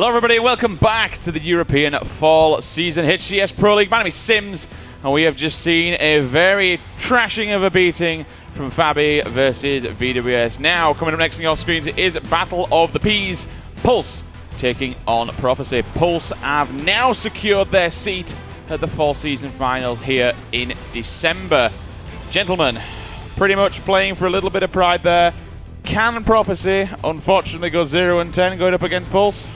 Hello everybody, welcome back to the European Fall Season HCS Pro League. My name is Sims, and we have just seen a very trashing of a beating from Fabi versus VWS. Now, coming up next on your screens is Battle of the Peas. Pulse taking on Prophecy. Pulse have now secured their seat at the Fall Season Finals here in December. Gentlemen, pretty much playing for a little bit of pride there. Can Prophecy unfortunately go 0-10 going up against Pulse?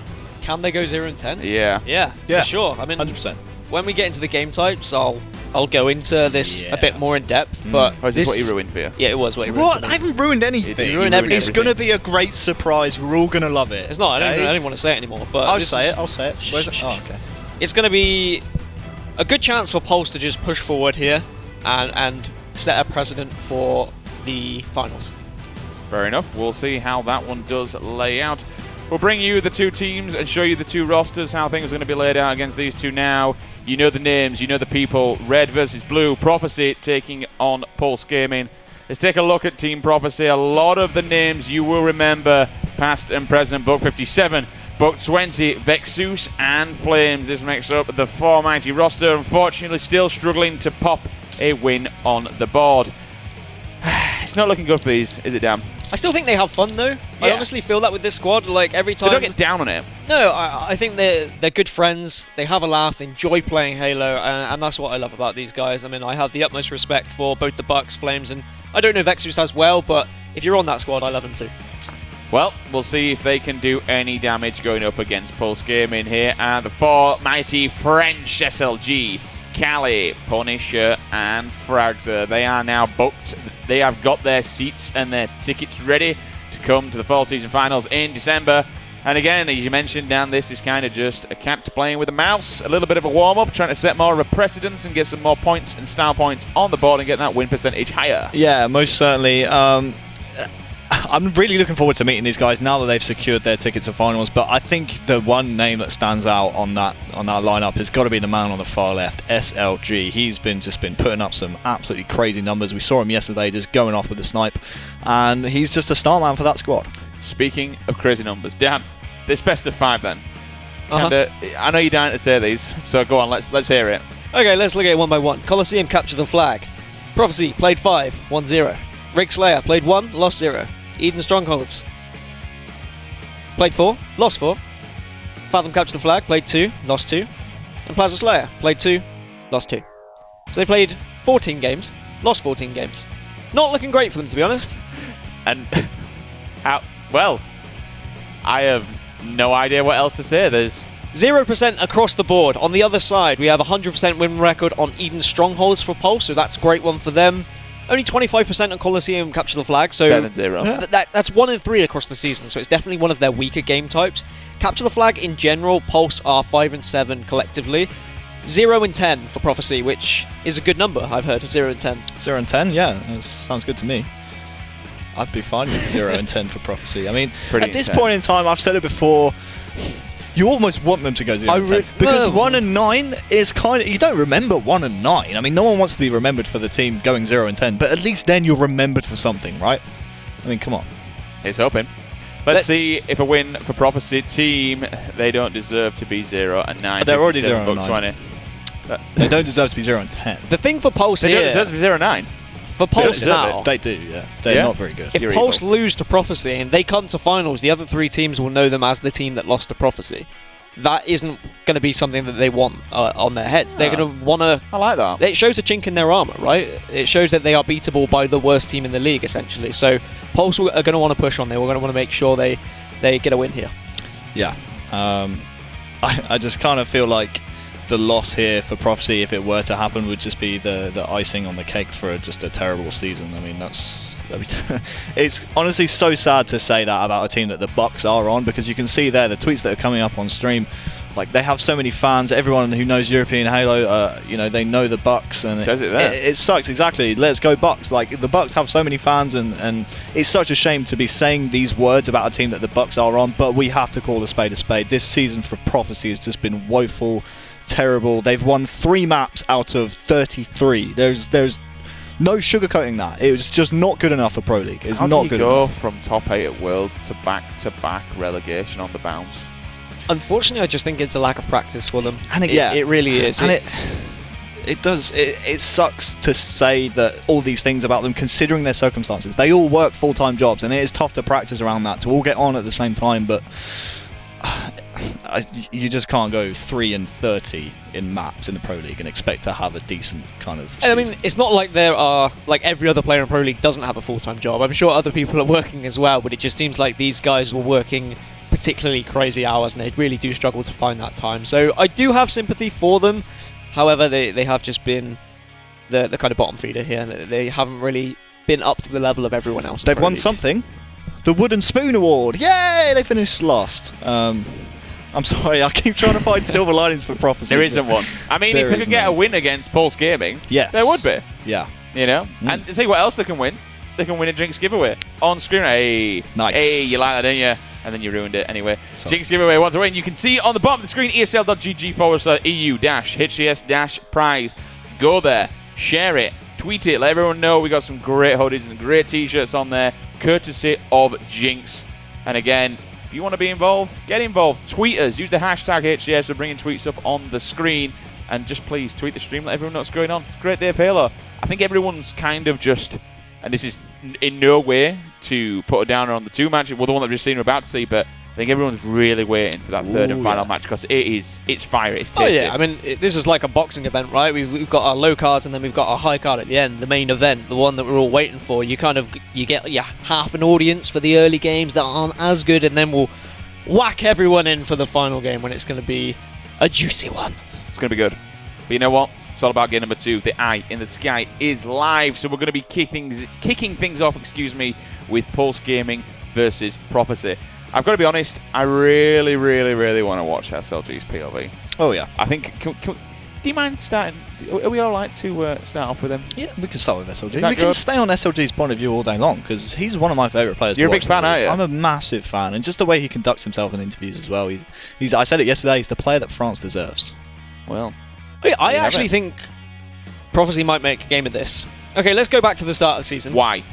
Can they go 0-10? Yeah, for sure. I mean, 100%. When we get into the game types, I'll go into this a bit more in depth. But is this what you ruined for you? Yeah, it was what you ruined. What? I haven't ruined anything. You ruined everything. It's going to be a great surprise. We're all going to love it. It's not. Okay? I don't even want to say it anymore. But I'll say it. Where's it? Shh. Oh, okay. It's going to be a good chance for Pulse to just push forward here and set a precedent for the finals. Fair enough. We'll see how that one does lay out. We'll bring you the two teams and show you the two rosters, how things are going to be laid out against these two now. You know the names, you know the people. Red versus Blue. Prophecy taking on Pulse Gaming. Let's take a look at Team Prophecy. A lot of the names you will remember, past and present. Buck 57, Buck 20, Vexus and Flames. This makes up the four mighty roster. Unfortunately, still struggling to pop a win on the board. It's not looking good for these, is it, Dan? I still think they have fun though. I honestly feel that with this squad. Like every time They don't get down on it. No, I think they're good friends. They have a laugh. They enjoy playing Halo, and that's what I love about these guys. I mean, I have the utmost respect for both the Bucks, Flames, and I don't know Vexus as well, but if you're on that squad, I love them too. Well, we'll see if they can do any damage going up against Pulse Gaming here. And the four mighty French SLG, Cali, Punisher, and Fragzer. They are now booked. They have got their seats and their tickets ready to come to the Fall Season Finals in December. And again, as you mentioned, Dan, this is kind of just a cat playing with a mouse. A little bit of a warm-up, trying to set more of a precedence and get some more points and style points on the board and get that win percentage higher. Yeah, most certainly. I'm really looking forward to meeting these guys now that they've secured their tickets to finals. But I think the one name that stands out on that lineup has got to be the man on the far left, SLG. He's just been putting up some absolutely crazy numbers. We saw him yesterday just going off with the snipe, and he's just a star man for that squad. Speaking of crazy numbers, Dan, this best of 5 then. I know you're dying to say these, so go on, let's hear it. Okay, let's look at it one by one. Coliseum captured the flag. Prophecy played 5, won 0. Rig Slayer played 1, lost 0. Eden Strongholds played 4, lost 4. Fathom captured the flag, played 2, lost 2. And Plaza Slayer played 2, lost 2. So they played 14 games, lost 14 games. Not looking great for them, to be honest. And well, I have no idea what else to say. There's 0% across the board. On the other side, we have a 100% win record on Eden Strongholds for Pulse, so that's a great one for them. Only 25% on Coliseum capture the flag, so better than 0. That's 1 in 3 across the season, so it's definitely one of their weaker game types. Capture the flag in general, Pulse are 5 and 7 collectively. 0 and 10 for Prophecy, which is a good number, I've heard, 0 and 10. 0 and 10, yeah, that sounds good to me. I'd be fine with 0 and 10 for Prophecy. I mean, pretty at this intense. point in time, I've said it before, you almost want them to go 0 and 10. Because 1 and 9 is kind of... You don't remember 1 and 9. I mean, no one wants to be remembered for the team going 0 and 10, but at least then you're remembered for something, right? I mean, come on. Here's hoping. Let's see if a win for Prophecy team. They don't deserve to be 0 and 9. They're already 0 and 9. 20. They don't deserve to be 0 and 10. The thing for Pulse They here... don't deserve to be 0 and 9. For Pulse now... They do, yeah. They're not very good. If Pulse lose to Prophecy and they come to finals, the other 3 teams will know them as the team that lost to Prophecy. That isn't going to be something that they want on their heads. They're going to want to... I like that. It shows a chink in their armour, right? It shows that they are beatable by the worst team in the league, essentially. So Pulse are going to want to push on there. We're going to want to make sure they get a win here. Yeah. I just kind of feel like the loss here for Prophecy, if it were to happen, would just be the icing on the cake for just a terrible season. I mean, it's honestly so sad to say that about a team that the Bucks are on, because you can see there the tweets that are coming up on stream. Like, they have so many fans. Everyone who knows European Halo, they know the Bucks, and says it there. It sucks, exactly. Let's go Bucks. Like, the Bucks have so many fans, and it's such a shame to be saying these words about a team that the Bucks are on. But we have to call a spade a spade. This season for Prophecy has just been woeful, terrible. They've won 3 maps out of 33. There's no sugarcoating that. It was just not good enough for Pro League. It's not good enough. How do you go from top 8 at Worlds to back-to-back relegation on the bounce? Unfortunately, I just think it's a lack of practice for them. And it really is. And it sucks to say that all these things about them, considering their circumstances. They all work full-time jobs, and it is tough to practice around that, to all get on at the same time, but you just can't go 3-30 in maps in the Pro League and expect to have a decent kind of season. I mean, it's not like there are, like, every other player in Pro League doesn't have a full-time job. I'm sure other people are working as well, but it just seems like these guys were working particularly crazy hours, and they really do struggle to find that time. So I do have sympathy for them. However, they have just been the kind of bottom feeder here. They haven't really been up to the level of everyone else. They've won something. The Wooden Spoon Award. Yay! They finished last. I'm sorry, I keep trying to find silver linings for Prophecy. There isn't one. I mean, if they could get a win against Pulse Gaming, yes, there would be. Yeah. You know? And see what else they can win. They can win a Jinx giveaway. On screen. Hey. Nice. Hey, you like that, didn't you? And then you ruined it anyway. Jinx giveaway, want to win. You can see on the bottom of the screen, esl.gg/EU-HCS-prize. Go there, share it, tweet it, let everyone know we got some great hoodies and great t-shirts on there, courtesy of Jinx. And again, if you want to be involved, get involved. Tweet us, use the hashtag HCS. We're bringing tweets up on the screen. And just please tweet the stream, let everyone know what's going on. It's a great day of Halo. I think everyone's kind of just, and this is in no way to put a downer on the 2 match, well, the one that we've just seen we're about to see, but I think everyone's really waiting for that third and final match, because it's fire, it's tasty. Oh yeah, I mean, this is like a boxing event, right? We've got our low cards and then we've got our high card at the end, the main event, the one that we're all waiting for. You get half an audience for the early games that aren't as good, and then we'll whack everyone in for the final game when it's going to be a juicy one. It's going to be good. But you know what? It's all about game number 2. The Eye in the Sky is live, so we're going to be kicking things off, with Pulse Gaming versus Prophecy. I've got to be honest, I really, really, really want to watch SLG's POV. Oh yeah. I think, do you mind starting? Are we all right to start off with him? Yeah, we can start with SLG. We can stay on SLG's point of view all day long, because he's one of my favourite players. You're a big fan, aren't you? I'm a massive fan, and just the way he conducts himself in interviews as well. He's I said it yesterday, he's the player that France deserves. Well, I actually think Prophecy might make a game of this. Okay, let's go back to the start of the season. Why?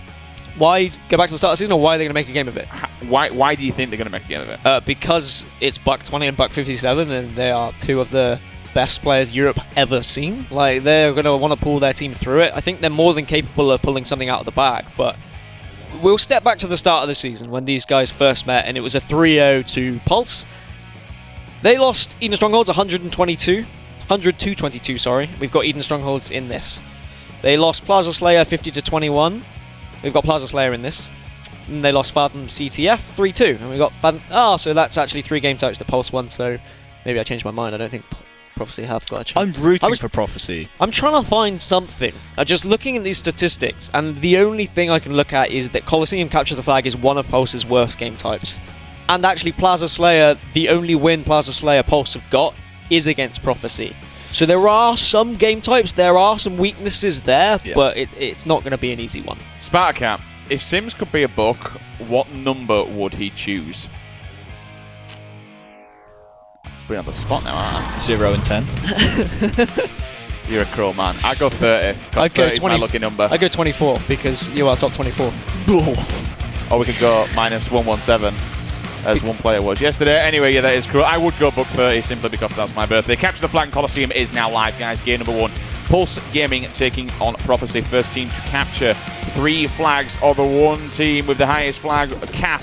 Why go back to the start of the season, or why are they going to make a game of it? Why do you think they're going to make a game of it? Because it's Buck 20 and Buck 57, and they are two of the best players Europe ever seen. Like, they're going to want to pull their team through it. I think they're more than capable of pulling something out of the bag, but we'll step back to the start of the season when these guys first met, and it was a 3-0 to Pulse. They lost Eden Strongholds 100-22, sorry. We've got Eden Strongholds in this. They lost Plaza Slayer 50-21. We've got Plaza Slayer in this. And they lost Fathom CTF 3-2. And we got Fathom... so that's actually 3 game types that Pulse won, so maybe I changed my mind. I don't think Prophecy have got a chance. I'm rooting for Prophecy. I'm trying to find something. I'm just looking at these statistics, and the only thing I can look at is that Coliseum Capture the Flag is one of Pulse's worst game types. And actually Plaza Slayer, the only win Plaza Slayer Pulse have got is against Prophecy. So there are some game types, there are some weaknesses there, but it's not going to be an easy one. Spartacat, if Sims could be a book, what number would he choose? Bring up the spot now, aren't I? 0 and 10. You're a cruel man. I go 30. I'd go 30 my lucky number. I go 24 because you are top 24. Or we could go minus 117. As one player was yesterday. Anyway, yeah, that is cool. I would go book 30 simply because that's my birthday. Capture the Flag Coliseum is now live, guys. Game number 1. Pulse Gaming taking on Prophecy. First team to capture 3 flags, or the one team with the highest flag cap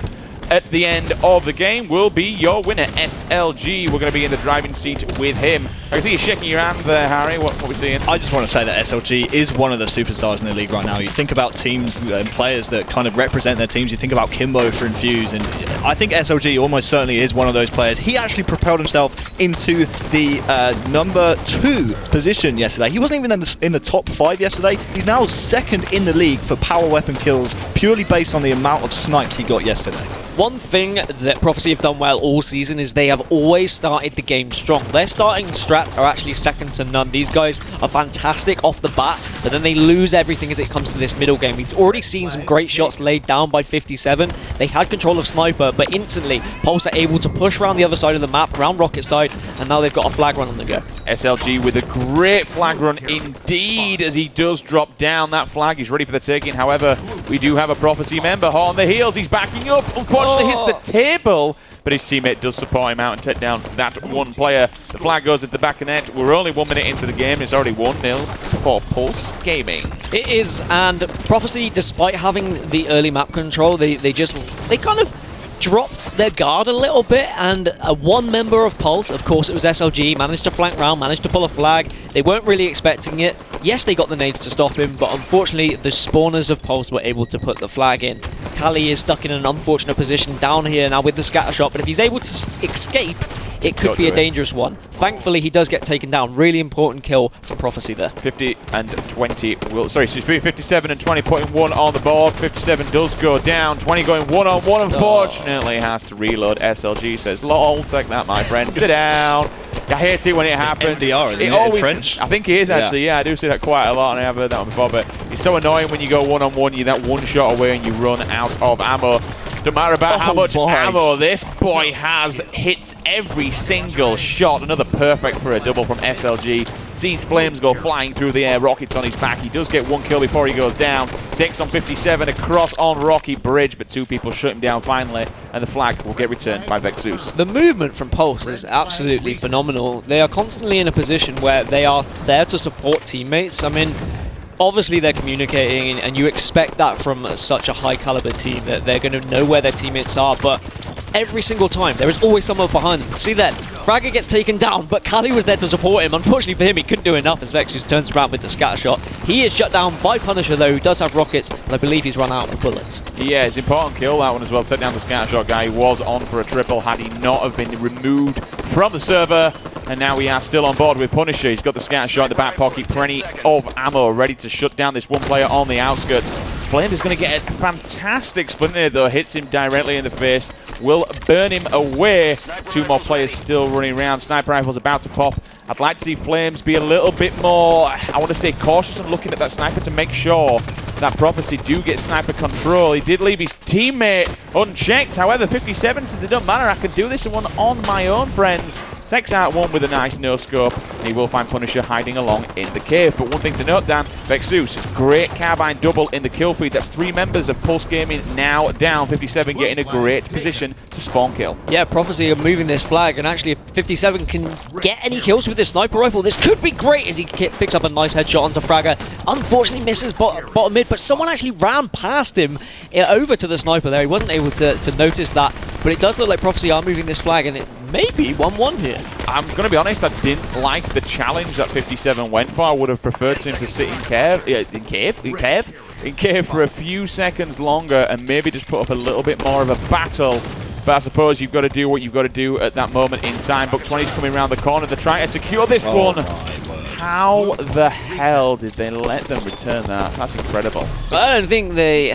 at the end of the game will be your winner, SLG. We're going to be in the driving seat with him. I can see you shaking your hand there, Harry. What are we seeing? I just want to say that SLG is one of the superstars in the league right now. You think about teams and players that kind of represent their teams. You think about Kimbo for Infuse, and I think SLG almost certainly is one of those players. He actually propelled himself into the number 2 position yesterday. He wasn't even in the top 5 yesterday. He's now 2nd in the league for power weapon kills, purely based on the amount of snipes he got yesterday. One thing that Prophecy have done well all season is they have always started the game strong. Their starting strats are actually second to none. These guys are fantastic off the bat, but then they lose everything as it comes to this middle game. We've already seen some great shots laid down by 57. They had control of Sniper, but instantly Pulse are able to push around the other side of the map, around Rocket side, and now they've got a flag run on the go. SLG with a great flag run indeed, as he does drop down that flag. He's ready for the taking. However, we do have a Prophecy member hot on the heels. He's backing up. Unfortunately, hits the table. but his teammate does support him out and take down that one player. The flag goes at the back of net. We're only 1 minute into the game. It's already 1-0 for Pulse Gaming. It is, and Prophecy, despite having the early map control, they kind of dropped their guard a little bit, and one member of Pulse, of course it was SLG, managed to flank round, managed to pull a flag. They weren't really expecting it. Yes, they got the nades to stop him, but unfortunately the spawners of Pulse were able to put the flag in. Kali is stuck in an unfortunate position down here now with the scatter shot, but if he's able to escape, it could be a dangerous one. Thankfully, he does get taken down. Really important kill from Prophecy there. 50 and 20. Sorry, 57 and 20 putting one on the board. 57 does go down. 20 going one-on-one. Unfortunately, has to reload. SLG says, lol, take that, my friend. Sit down. I hate it when it happens. MDR, isn't it? Always, French? I think it is, actually. Yeah, I do see that quite a lot, and I have heard that one before. But it's so annoying when you go one-on-one, you're that one shot away, and you run out of ammo. Don't matter about how much ammo this boy has. Hits every single shot. Another perfect for a double from SLG. Sees flames go flying through the air. Rockets on his back. He does get one kill before he goes down. 6 on 57 across on Rocky Bridge, but 2 people shut him down finally, and the flag will get returned by Vexus. The movement from Pulse is absolutely phenomenal. They are constantly in a position where they are there to support teammates. I mean, obviously they're communicating, and you expect that from such a high caliber team, that they're going to know where their teammates are, but every single time there is always someone behind them. See that Fragger gets taken down, but Kali was there to support him. Unfortunately for him, he couldn't do enough as Vexus turns around with the scatter shot. He is shut down by Punisher though, who does have rockets, but I believe he's run out of bullets. Yeah, it's an important kill, that one as well. Take down the scatter shot guy. He was on for a triple had he not have been removed from the server. And now we are still on board with Punisher. He's got the scatter shot in the back pocket, plenty of ammo, ready to shut down this one player on the outskirts. Flame is going to get a fantastic splinter though, hits him directly in the face, will burn him away. 2 more players still running around. Sniper rifle's about to pop. I'd like to see Flames be a little bit more, I want to say, cautious and looking at that sniper to make sure that Prophecy do get sniper control. He did leave his teammate unchecked. However, 57 says it doesn't matter. I can do this one on my own, friends. Takes out one with a nice no-scope, and he will find Punisher hiding along in the cave. But one thing to note, Dan, Vexus, great carbine double in the kill feed. That's 3 members of Pulse Gaming now down. 57 getting a great position to spawn kill. Yeah, Prophecy are moving this flag, and actually if 57 can get any kills with this sniper rifle, this could be great as he picks up a nice headshot onto Fragger. Unfortunately misses bottom mid, but someone actually ran past him over to the sniper there. He wasn't able to notice that, but it does look like Prophecy are moving this flag, and it may be 1-1 here. I'm going to be honest, I didn't like the challenge that 57 went for. I would have preferred him to sit in cave for a few seconds longer and maybe just put up a little bit more of a battle. But I suppose you've got to do what you've got to do at that moment in time. Buck 20's coming around the corner. They're trying to secure this one. How the hell did they let them return that? That's incredible. I don't think they...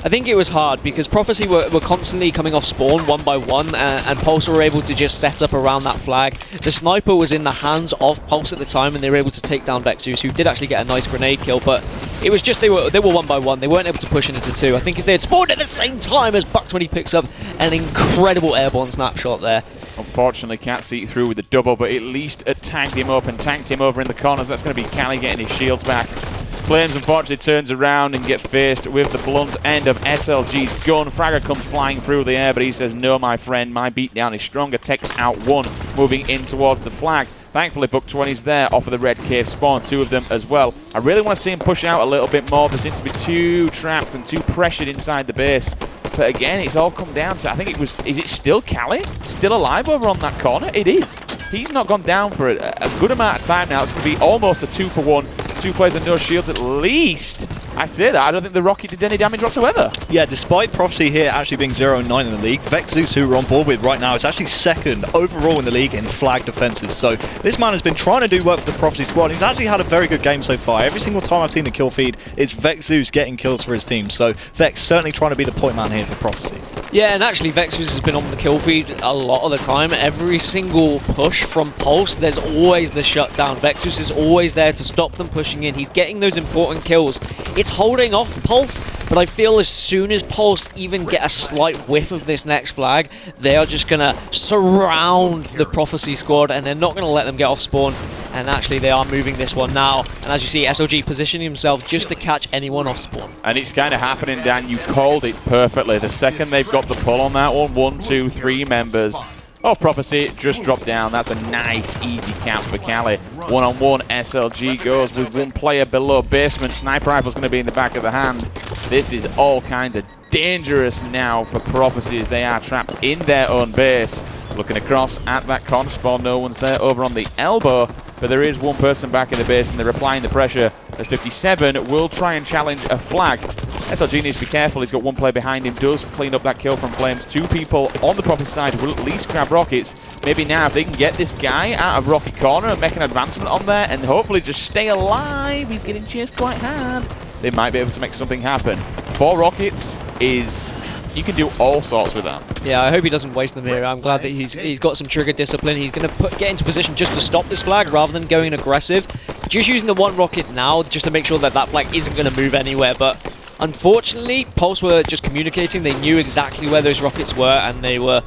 I think it was hard because Prophecy were constantly coming off spawn one by one, and Pulse were able to just set up around that flag. The sniper was in the hands of Pulse at the time, and they were able to take down Vexus, who did actually get a nice grenade kill, but it was just they were one by one. They weren't able to push into 2. I think if they had spawned at the same time as Buck 20 picks up an incredible airborne snapshot there. Unfortunately, can't see it through with the double, but at least it tagged him up and tanked him over in the corners. That's going to be Kali getting his shields back. Flames unfortunately turns around and gets faced with the blunt end of SLG's gun. Fragger comes flying through the air, but he says, no, my friend, my beatdown is stronger. Takes out one, moving in towards the flag. Thankfully, Buck 20's there off of the red cave spawn, 2 of them as well. I really want to see him push out a little bit more. There seems to be too trapped and too pressured inside the base. But again, it's all come down to, I think it was, is it still Kali? Still alive over on that corner? It is. He's not gone down for a good amount of time now. It's going to be almost a 2-for-1. 2 players and no shields at least. I say that, I don't think the rocket did any damage whatsoever. Yeah, despite Prophecy here actually being 0-9 in the league, Vexus, who we're on board with right now, is actually 2nd overall in the league in flag defenses. So this man has been trying to do work for the Prophecy squad. He's actually had a very good game so far. Every single time I've seen the kill feed, it's Vexus getting kills for his team. So Vex certainly trying to be the point man here for Prophecy. Yeah, and actually Vexus has been on the kill feed a lot of the time. Every single push from Pulse, there's always the shutdown. Vexus is always there to stop them pushing in. He's getting those important kills. It's holding off Pulse, but I feel as soon as Pulse even get a slight whiff of this next flag, they are just going to surround the Prophecy squad, and they're not going to let them get off spawn. And actually, they are moving this one now. And as you see, SLG positioning himself just to catch anyone off spawn. And it's kind of happening, Dan. You called it perfectly. The second they've got the pull on that one, 1, 2, 3 members of Prophecy just dropped down. That's a nice, easy count for Cali. One-on-one, SLG goes with one player below basement. Sniper rifle's going to be in the back of the hand. This is all kinds of dangerous now for Prophecy as they are trapped in their own base. Looking across at that con spawn, no one's there over on the elbow, but there is one person back in the base and they're applying the pressure as 57 will try and challenge a flag. SLG needs to be careful, he's got one player behind him, does clean up that kill from Flames. 2 people on the Prophecy side will at least grab rockets. Maybe now if they can get this guy out of Rocket Corner and make an advancement on there and hopefully just stay alive, he's getting chased quite hard, they might be able to make something happen. 4 rockets is... you can do all sorts with that. Yeah, I hope he doesn't waste them here. I'm glad that he's got some trigger discipline. He's going to get into position just to stop this flag rather than going aggressive. Just using the 1 rocket now just to make sure that that flag isn't going to move anywhere. But unfortunately, Pulse were just communicating. They knew exactly where those rockets were, and they were...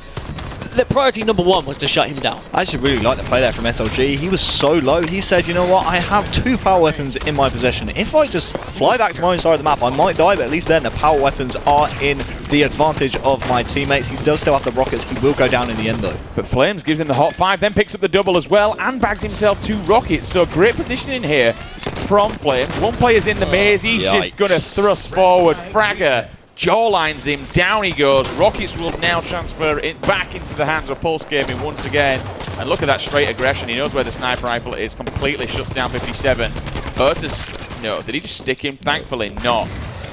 the priority number 1 was to shut him down. I actually really like the play there from SLG. He was so low. He said, you know what, I have 2 power weapons in my possession. If I just fly back to my own side of the map, I might die, but at least then the power weapons are in the advantage of my teammates. He does still have the rockets. He will go down in the end, though. But Flames gives him the hot 5, then picks up the double as well, and bags himself 2 rockets. So great positioning here from Flames. One player's in the maze. He's just going to thrust forward. Fragger jawlines him, down he goes. Rockets will now transfer it back into the hands of Pulse Gaming once again. And look at that straight aggression. He knows where the sniper rifle is, completely shuts down 57. Otis, no, did he just stick him? Thankfully not.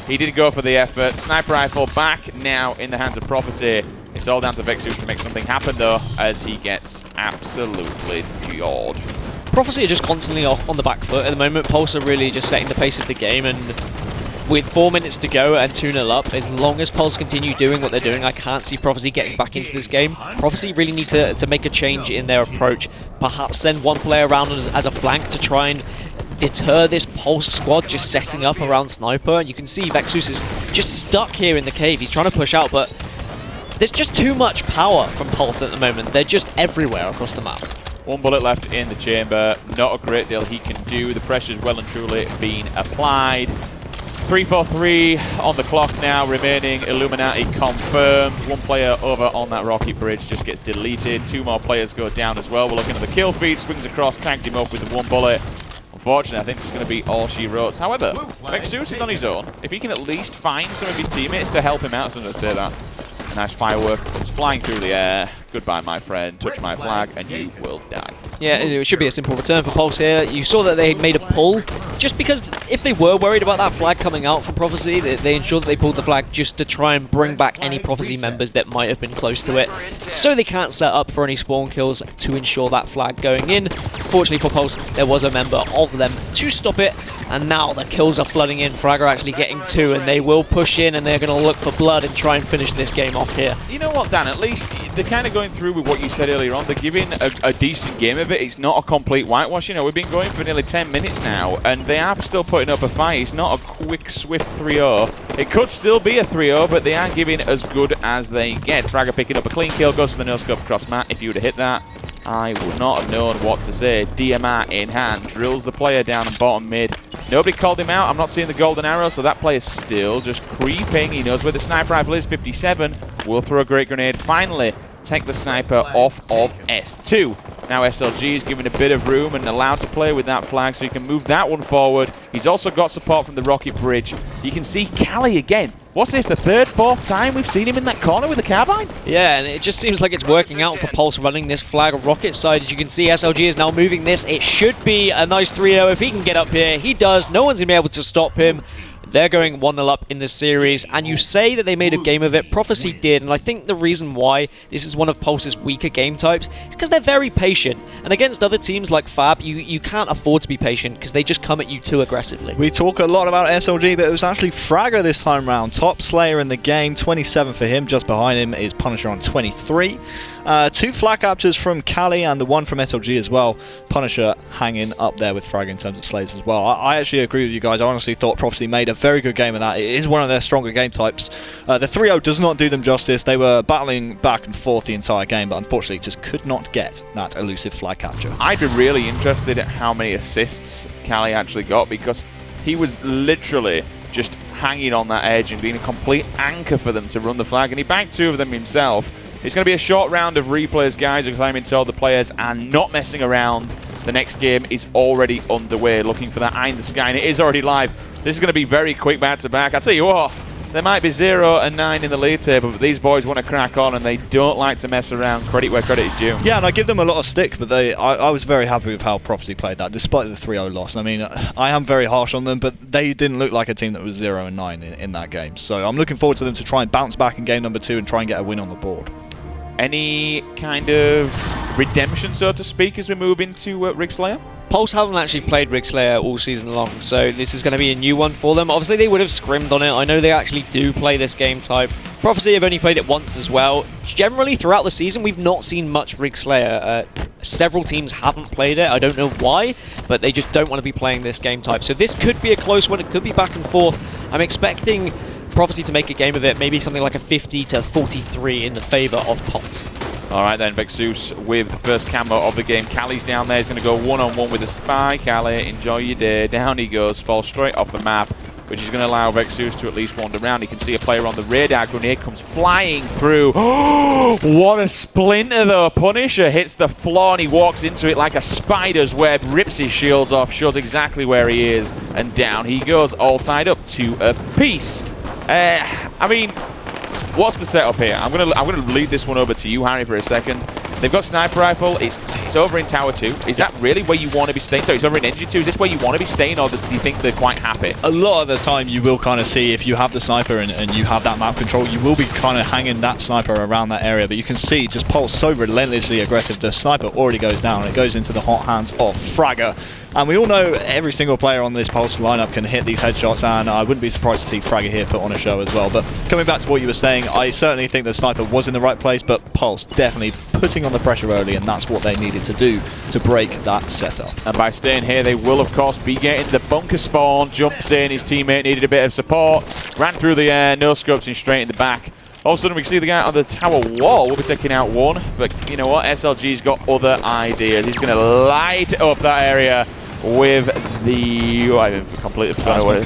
He did go for the effort. Sniper rifle back now in the hands of Prophecy. It's all down to Vexus to make something happen though, as he gets absolutely jawed. Prophecy are just constantly on the back foot at the moment. Pulse are really just setting the pace of the game, and with 4 minutes to go and 2-0 up, as long as Pulse continue doing what they're doing, I can't see Prophecy getting back into this game. Prophecy really need to make a change in their approach. Perhaps send one player around as a flank to try and deter this Pulse squad just setting up around Sniper. And you can see Vexus is just stuck here in the cave. He's trying to push out, but there's just too much power from Pulse at the moment. They're just everywhere across the map. 1 bullet left in the chamber. Not a great deal he can do. The pressure's well and truly been applied. 3-4-3 on the clock now remaining. Illuminati confirmed. 1 player over on that rocket bridge just gets deleted. 2 more players go down as well. We're looking at the kill feed. Swings across, tags him up with the 1 bullet. Unfortunately, I think it's going to be all she wrote. However, Vexus is on his own. If he can at least find some of his teammates to help him out, so I'm going to say that. Nice firework comes flying through the air. Goodbye, my friend. Touch my flag, and you will die. Yeah, it should be a simple return for Pulse here. You saw that they made a pull, just because if they were worried about that flag coming out from Prophecy, they ensured that they pulled the flag just to try and bring back any Prophecy members that might have been close to it, so they can't set up for any spawn kills to ensure that flag going in. Fortunately for Pulse, there was a member of them to stop it, and now the kills are flooding in. Fragger actually getting 2, and they will push in, and they're going to look for blood and try and finish this game off here. You know what, Dan? At least they're kind of going through with what you said earlier on. They're giving a decent game of it. It's not a complete whitewash. You know, we've been going for nearly 10 minutes now, and they are still putting up a fight. It's not a quick, swift 3-0. It could still be a 3-0, but they are giving as good as they get. Fragger picking up a clean kill, goes for the no-scope across Matt. If you would have hit that, I would not have known what to say. DMR in hand, drills the player down and bottom mid. Nobody called him out. I'm not seeing the golden arrow, so that player's still just creeping. He knows where the sniper rifle is. 57 will throw a great grenade. Finally, take the sniper off of S2. Now SLG is given a bit of room and allowed to play with that flag, so he can move that one forward. He's also got support from the rocket bridge. You can see Cali again. What's this, the 3rd, 4th time we've seen him in that corner with the carbine? Yeah, and it just seems like it's working out for Pulse running this flag rocket side. As you can see, SLG is now moving this. It should be a nice 3-0 if he can get up here. He does. No one's going to be able to stop him. They're going 1-0 up in this series, and you say that they made a game of it. Prophecy did, and I think the reason why this is one of Pulse's weaker game types is because they're very patient. And against other teams like Fab, you can't afford to be patient because they just come at you too aggressively. We talk a lot about SLG, but it was actually Fragger this time round. Top Slayer in the game, 27 for him. Just behind him is Punisher on 23. 2 flag captures from Cali and the 1 from SLG as well. Punisher hanging up there with Frag in terms of slays as well. I actually agree with you guys. I honestly thought Prophecy made a very good game of that. It is one of their stronger game types. The 3-0 does not do them justice. They were battling back and forth the entire game, but unfortunately just could not get that elusive flag capture. I'd be really interested in how many assists Cali actually got, because he was literally just hanging on that edge and being a complete anchor for them to run the flag, and he bagged 2 of them himself. It's going to be a short round of replays, guys, because I'm told the players are not messing around. The next game is already underway, looking for that eye in the sky, and it is already live. This is going to be very quick back-to-back. I tell you what, there might be 0 and 9 in the lead table, but these boys want to crack on, and they don't like to mess around. Credit where credit is due. Yeah, and I give them a lot of stick, but I was very happy with how Prophecy played that, despite the 3-0 loss. I mean, I am very harsh on them, but they didn't look like a team that was 0 and 9 in that game. So I'm looking forward to them to try and bounce back in game number 2 and try and get a win on the board. Any kind of redemption, so to speak, as we move into Rig Slayer? Pulse haven't actually played Rig Slayer all season long, so this is going to be a new one for them. Obviously, they would have scrimmed on it. I know they actually do play this game type. Prophecy have only played it once as well. Generally, throughout the season, we've not seen much Rig Slayer. Several teams haven't played it. I don't know why, but they just don't want to be playing this game type. So this could be a close one. It could be back and forth. I'm expecting Prophecy to make a game of it, maybe something like a 50-43 in the favour of Pulse. All right then, Vexus with the first camo of the game. Cali's down there. He's going to go one-on-one with the spy. Cali, enjoy your day. Down he goes, falls straight off the map, which is going to allow Vexus to at least wander around. He can see a player on the radar. Grenade comes flying through. What a splinter though. Punisher hits the floor and he walks into it like a spider's web, rips his shields off, shows exactly where he is, and down he goes, all tied up to a piece. I mean, what's the setup here? I'm gonna lead this one over to you, Harry, for a second. They've got sniper rifle. It's over in tower 2. Is that really where you want to be staying? Sorry, it's over in engine 2. Is this where you want to be staying, or do you think they're quite happy? A lot of the time, you will kind of see if you have the sniper and you have that map control, you will be kind of hanging that sniper around that area. But you can see just Pulse so relentlessly aggressive. The sniper already goes down. It goes into the hot hands of Fragger. And we all know every single player on this Pulse lineup can hit these headshots, and I wouldn't be surprised to see Fragger here put on a show as well. But coming back to what you were saying, I certainly think the sniper was in the right place, but Pulse definitely putting on the pressure early, and that's what they needed to do to break that setup. And by staying here, they will, of course, be getting the bunker spawn. Jumps in, his teammate needed a bit of support, ran through the air, no scopes him straight in the back. All of a sudden, we can see the guy on the tower wall will be taking out one, but you know what? SLG's got other ideas. He's going to light up that area with the... Oh, I completely forgot what it is.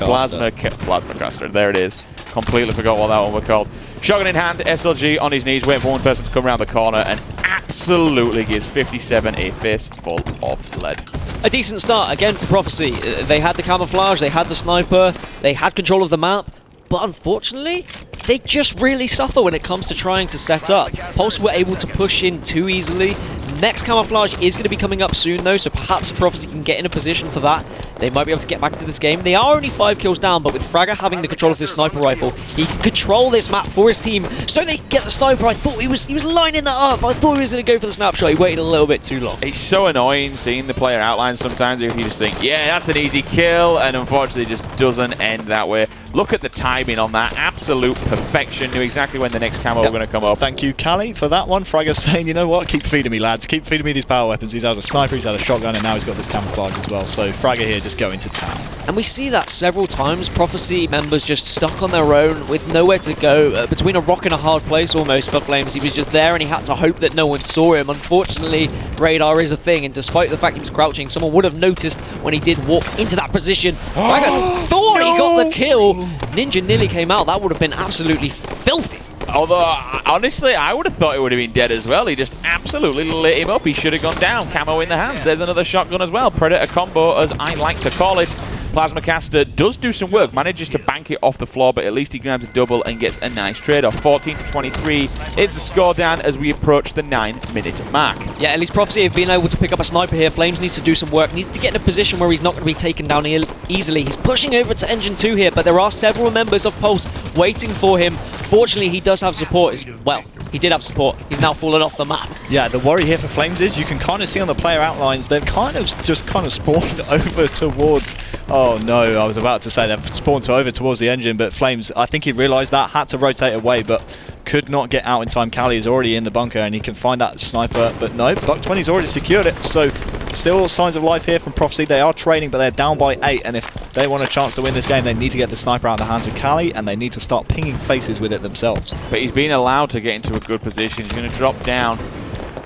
Plasma caster. There it is. Completely forgot what that one was called. Shotgun in hand, SLG on his knees, waiting for one person to come around the corner, and absolutely gives 57 a fist full of lead. A decent start, again, for Prophecy. They had the camouflage, they had the sniper, they had control of the map, but unfortunately, they just really suffer when it comes to trying to set up. Pulse were able to push in too easily. Next camouflage is going to be coming up soon though, so perhaps Prophecy can get in a position for that. They might be able to get back into this game. They are only 5 kills down, but with Fragger having the control of this sniper rifle, he can control this map for his team so they can get the sniper. I thought he was lining that up. I thought he was going to go for the snapshot. He waited a little bit too long. It's so annoying seeing the player outlines sometimes if you just think, yeah, that's an easy kill, and unfortunately it just doesn't end that way. Look at the timing on that. Absolute perfection. Knew exactly when the next camo were going to come up. Thank you, Cali, for that one. Fragger's saying, you know what, keep feeding me, lads. Keep feeding me these power weapons. He's had a sniper, he's had a shotgun, and now he's got this camouflage as well. So Fragger here just going to town. And we see that several times. Prophecy members just stuck on their own with nowhere to go. Between a rock and a hard place almost for Flames. He was just there and he had to hope that no one saw him. Unfortunately, radar is a thing, and despite the fact he was crouching, someone would have noticed when he did walk into that position. Fragger thought he got the kill. Ninja nearly came out. That would have been absolutely filthy. Although, honestly, I would have thought he would have been dead as well. He just absolutely lit him up. He should have gone down. Camo in the hand. There's another shotgun as well. Predator combo, as I like to call it. Plasma Caster does do some work, manages to bank it off the floor, but at least he grabs a double and gets a nice trade-off. 14-23 is the score down as we approach the 9-minute mark. Yeah, at least Prophecy have been able to pick up a sniper here. Flames needs to do some work, needs to get in a position where he's not going to be taken down easily. He's pushing over to Engine 2 here, but there are several members of Pulse waiting for him. Fortunately, he does have support. Well, he did have support. He's now fallen off the map. Yeah, the worry here for Flames is you can kind of see on the player outlines, they've kind of spawned over towards... Oh no, I was about to say they've spawned over towards the engine, but Flames, I think he realised that, had to rotate away, but could not get out in time. Cali is already in the bunker and he can find that sniper, but no, Buck 20's already secured it. So still signs of life here from Prophecy. They are training, but they're down by 8, and if they want a chance to win this game, they need to get the sniper out of the hands of Cali, and they need to start pinging faces with it themselves. But he's been allowed to get into a good position. He's going to drop down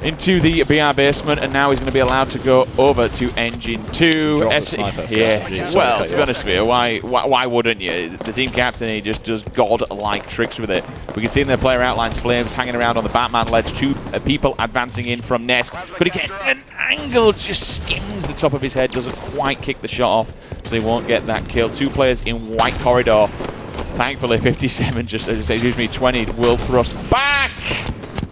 into the BR basement, and now he's going to be allowed to go over to Engine 2. Drop the sniper for yeah, SLG, well, to be honest with you, why wouldn't you? The team captain, he just does god-like tricks with it. We can see in the player outlines Flames hanging around on the Batman ledge, 2 people advancing in from Nest. Could he get an angle? Just skims the top of his head, doesn't quite kick the shot off, so he won't get that kill. 2 players in white corridor. Thankfully, 57, just, excuse me, 20 will thrust back.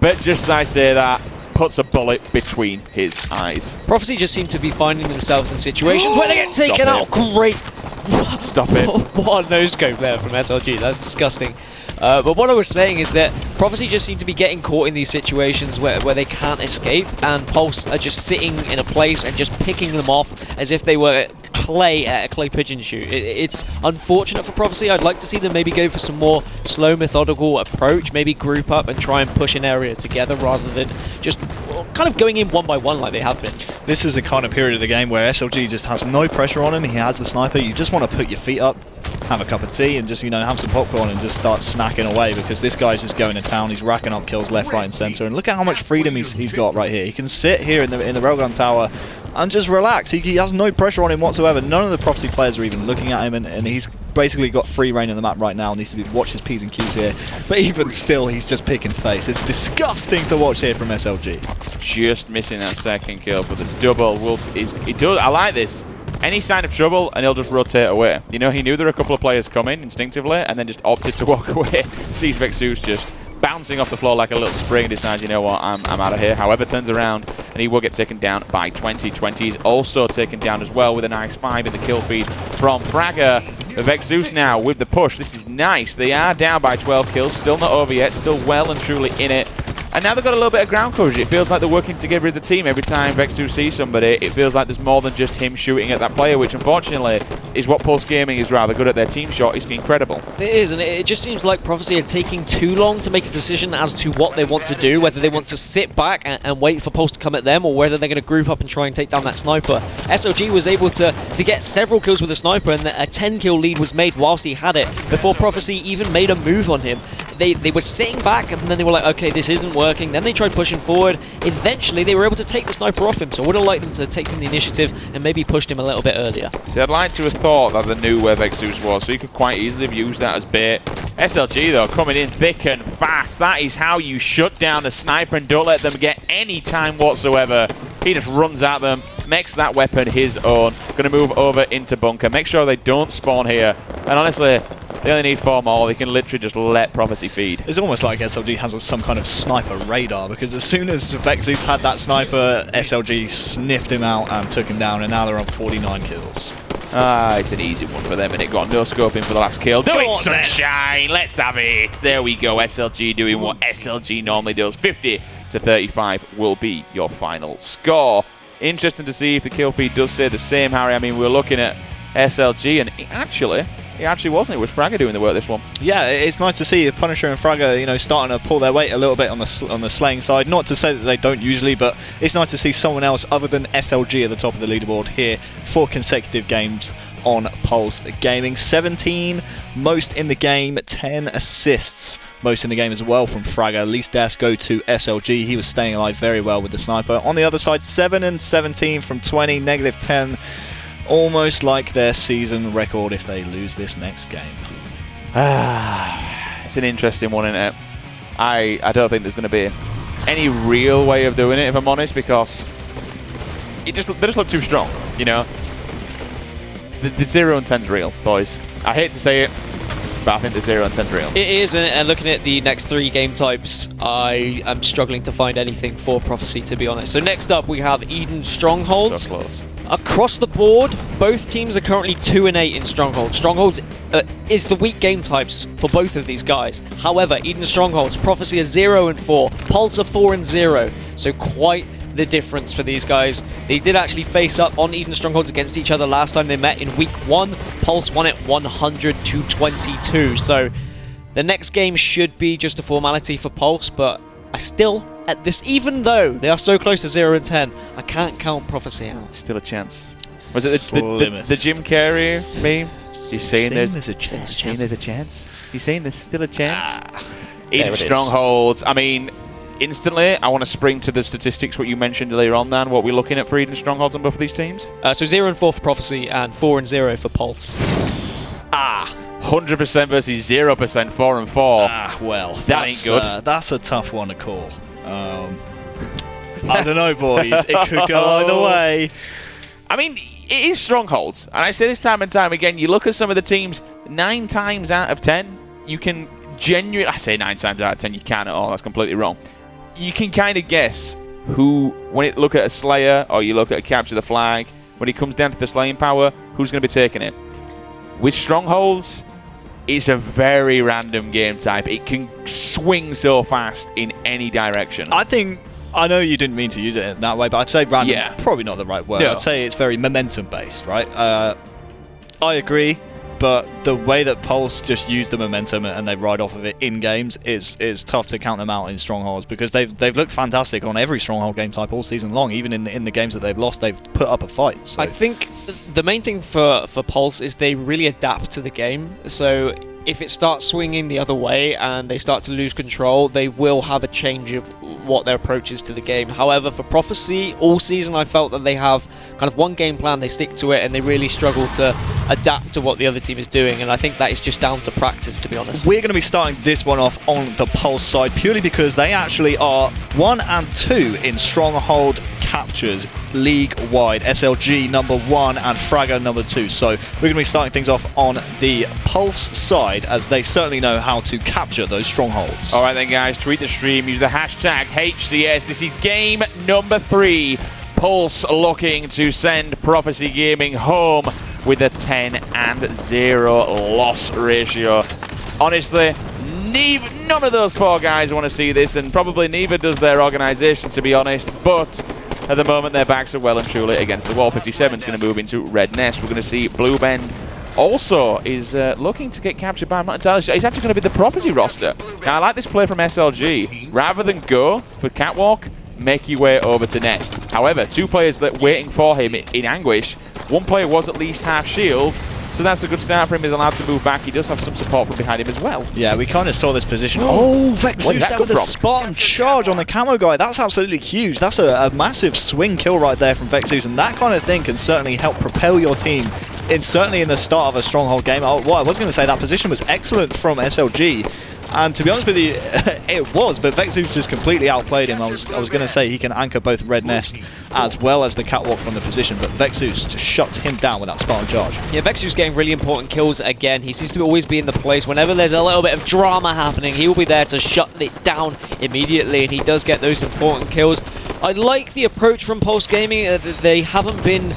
But just as I say that, puts a bullet between his eyes. Prophecy just seem to be finding themselves in situations where they get taken out. Great. Stop it. What a no-scope there from SLG. That's disgusting. But what I was saying is that Prophecy just seem to be getting caught in these situations where they can't escape, and Pulse are just sitting in a place and just picking them off as if they were clay at a clay pigeon shoot. It's unfortunate for Prophecy. I'd like to see them maybe go for some more slow, methodical approach, maybe group up and try and push an area together rather than just kind of going in one by one like they have been. This is the kind of period of the game where SLG just has no pressure on him. He has the sniper. You just want to put your feet up, have a cup of tea, and just, you know, have some popcorn and just start snacking away, because this guy's just going to town. He's racking up kills left, right, and center. And look at how much freedom he's got right here. He can sit here in the railgun tower and just relax. He has no pressure on him whatsoever. None of the Prophecy players are even looking at him, and he's basically got free reign on the map right now. Needs to watch his P's and Q's here. But even still, he's just picking face. It's disgusting to watch here from SLG. Just missing that second kill, but the double will. He does. I like this. Any sign of trouble, and he'll just rotate away. You know, he knew there were a couple of players coming instinctively, and then just opted to walk away. Sees Vexus just bouncing off the floor like a little spring, decides, you know what, I'm out of here. However, turns around, and he will get taken down by 20. 20 is also taken down as well with a nice 5 in the kill feed from Fragger. The Vexus now with the push. This is nice. They are down by 12 kills, still not over yet, still well and truly in it. And now they've got a little bit of ground coverage. It feels like they're working together as a team. Every time Vexus sees somebody, it feels like there's more than just him shooting at that player, which unfortunately is what Pulse Gaming is rather good at. Their team shot is incredible. It is, and it just seems like Prophecy are taking too long to make a decision as to what they want to do, whether they want to sit back and wait for Pulse to come at them, or whether they're going to group up and try and take down that sniper. SLG was able to get several kills with the sniper, and a 10-kill lead was made whilst he had it, before Prophecy even made a move on him. They were sitting back, and then they were like, okay, this isn't working. Then they tried pushing forward. Eventually, they were able to take the sniper off him, so I would have liked them to take the initiative and maybe pushed him a little bit earlier. See, I'd like to have thought that they knew where Vexus was, so you could quite easily have used that as bait. SLG, though, coming in thick and fast. That is how you shut down a sniper and don't let them get any time whatsoever. He just runs at them, makes that weapon his own. Going to move over into bunker. Make sure they don't spawn here. And honestly, they only need 4 more. They can literally just let Prophecy feed. It's almost like SLG has some kind of sniper radar, because as soon as Vexus had that sniper, SLG sniffed him out and took him down, and now they're on 49 kills. It's an easy one for them, and it got no scoping for the last kill. Do it, Sunshine! Let's have it! There we go, SLG doing what SLG normally does. 50-35 will be your final score. Interesting to see if the kill feed does say the same, Harry. I mean, we're looking at SLG, and it actually wasn't. It was Fragger doing the work this one. Yeah, it's nice to see Punisher and Fragger, you know, starting to pull their weight a little bit on the slaying side. Not to say that they don't usually, but it's nice to see someone else other than SLG at the top of the leaderboard here. 4 consecutive games on Pulse Gaming. 17 most in the game, 10 assists most in the game as well from Fragger. Least deaths go to SLG. He was staying alive very well with the sniper. On the other side, 7 and 17 from 20, -10. Almost like their season record if they lose this next game. It's an interesting one, isn't it? I don't think there's going to be any real way of doing it, if I'm honest, because they just look too strong, you know? The 0 and 10's real, boys. I hate to say it, but I think the 0 and 10's real. It is, and looking at the next 3 game types, I am struggling to find anything for Prophecy, to be honest. So next up, we have Eden Strongholds. So close. Across the board, both teams are currently 2 and 8 in Strongholds. Strongholds is the weak game types for both of these guys. However, Eden Strongholds, Prophecy are 0 and 4, Pulse are 4 and 0. So quite the difference for these guys. They did actually face up on Eden Strongholds against each other last time they met in week 1. Pulse won it 100 to 22. So The next game should be just a formality for Pulse, but I still, at this, even though they are so close to 0 and 10, I can't count Prophecy out. Still a chance. Was it the Jim Carrey meme? He's saying there's a chance. He's saying there's a chance. He's saying there's still a chance. Eden Strongholds. I mean, instantly, I want to spring to the statistics, what you mentioned earlier on, Dan. What we're looking at for Eden Strongholds on both of these teams? So 0 and 4 for Prophecy and 4 and 0 for Pulse. 100% versus 0%, 4 and 4. Well, that ain't good. That's a tough one to call. I don't know, boys. It could go either way. I mean, it is Strongholds. And I say this time and time again, you look at some of the teams, 9 times out of 10, you can genuinely... I say 9 times out of 10, you can't at all. That's completely wrong. You can kind of guess who, when you look at a Slayer or you look at a Capture the Flag, when it comes down to the slaying power, who's going to be taking it. With Strongholds, it's a very random game type. It can swing so fast in any direction. I know you didn't mean to use it in that way, but I'd say random, probably not the right word. No. I'd say it's very momentum-based, right? I agree, but the way that Pulse just use the momentum and they ride off of it in games is tough to count them out in Strongholds, because they've looked fantastic on every Stronghold game type all season long. Even in the games that they've lost, they've put up a fight. So. I think the main thing for Pulse is they really adapt to the game. So if it starts swinging the other way and they start to lose control, they will have a change of what their approach is to the game. However, for Prophecy, all season I felt that they have kind of one game plan, they stick to it, and they really struggle to adapt to what the other team is doing, and I think that is just down to practice, to be honest. We're going to be starting this one off on the Pulse side purely because they actually are 1 and 2 in Stronghold captures league-wide. SLG number 1 and Fragger number 2. So we're going to be starting things off on the Pulse side, as they certainly know how to capture those strongholds. All right then, guys, tweet the stream, use the hashtag HCS. This is game number 3. Pulse looking to send Prophecy Gaming home with a 10-0 loss ratio. Honestly, none of those 4 guys want to see this, and probably neither does their organisation, to be honest. But at the moment, their backs are well and truly against the wall. 57 is going to move into Red Nest. We're going to see Blue Bend also is looking to get captured by Martin. He's actually going to be the Prophecy roster. Now, I like this play from SLG. Rather than go for Catwalk, make your way over to Nest. However, 2 players that are waiting for him in anguish. 1 player was at least half shield, so that's a good start for him. He's allowed to move back. He does have some support from behind him as well. Yeah, we kind of saw this position. Oh, Vexus there with a Spartan charge on the camo guy. That's absolutely huge. That's a massive swing kill right there from Vexus, and that kind of thing can certainly help propel your team. It's certainly in the start of a Stronghold game. I was going to say that position was excellent from SLG. And to be honest with you, it was, but Vexus just completely outplayed him. I was going to say he can anchor both Red Nest as well as the Catwalk from the position, but Vexus just shuts him down with that Spartan charge. Yeah, Vexus getting really important kills again. He seems to always be in the place. Whenever there's a little bit of drama happening, he will be there to shut it down immediately, and he does get those important kills. I like the approach from Pulse Gaming. They haven't been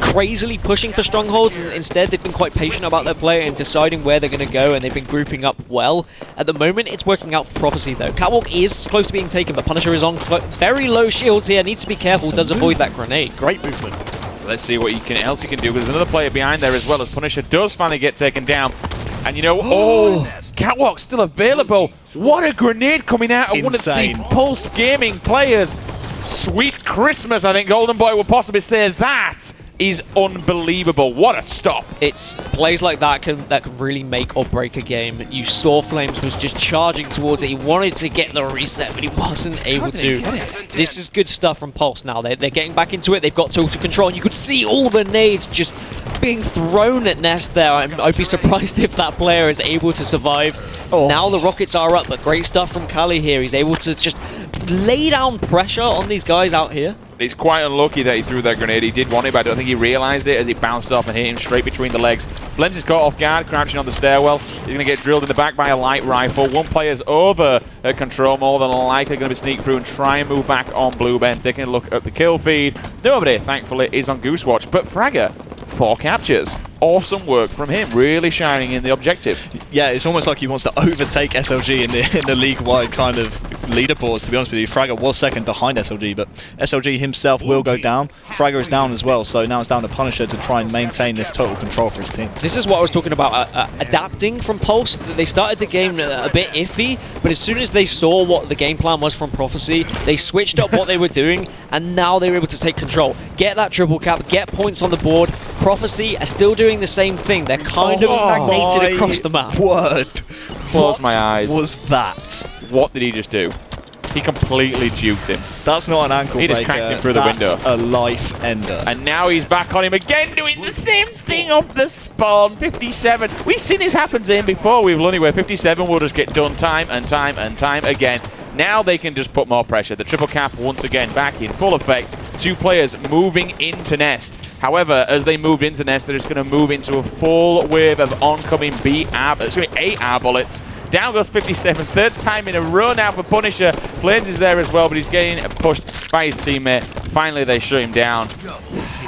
crazily pushing for strongholds, and instead they've been quite patient about their play and deciding where they're going to go, and they've been grouping up well. At the moment, it's working out for Prophecy though. Catwalk is close to being taken, but Punisher is on very low shields here, needs to be careful, does avoid that grenade. Great movement. Let's see what else he can do, because there's another player behind there as well, as Punisher does finally get taken down. And you know, Catwalk's still available. What a grenade coming out of one of the Pulse Gaming players. Sweet Christmas, I think Golden Boy would possibly say that. Is unbelievable. What a stop. It's plays like that can really make or break a game. You saw Flames was just charging towards it. He wanted to get the reset, but he wasn't able to. This is good stuff from Pulse now. They're getting back into it. They've got total control, and you could see all the nades just being thrown at Nest there. I'd be surprised if that player is able to survive. Now the rockets are up, but great stuff from Kali here. He's able to just lay down pressure on these guys out here. He's quite unlucky that he threw that grenade. He did want it, but I don't think he realized it as it bounced off and hit him straight between the legs. Flames is caught off guard, crouching on the stairwell. He's going to get drilled in the back by a light rifle. 1 player's over at control, more than likely going to be sneak through and try and move back on Blue Bend. Taking a look at the kill feed. Nobody, thankfully, is on Goose Watch, but Fragger, 4 captures. awesome work from him, really shining in the objective. Yeah, it's almost like he wants to overtake SLG in the league-wide kind of leaderboards, to be honest with you. Fragger was second behind SLG, but SLG himself will go down. Fragger is down as well, so now it's down to Punisher to try and maintain this total control for his team. This is what I was talking about, adapting from Pulse. They started the game a bit iffy, but as soon as they saw what the game plan was from Prophecy, they switched up what they were doing, and now they were able to take control. Get that triple cap, get points on the board. Prophecy are still doing the same thing. They're kind of stagnated across the map. Word. Close my eyes. What was that? What did he just do? He completely duped him. That's not an ankle breaker. He just cracked him through the window. That's a life ender. And now he's back on him again, doing the same thing off the spawn. 57. We've seen this happen to him before. We've only where 57 will just get done time and time and time again. Now they can just put more pressure. The triple cap once again back in full effect. 2 players moving into Nest. However, as they move into Nest, they're just going to move into a full wave of oncoming B-AR. It's going to be 8 bullets. Down goes 57, third time in a row now for Punisher. Flames is there as well, but he's getting pushed by his teammate. Finally, they shut him down.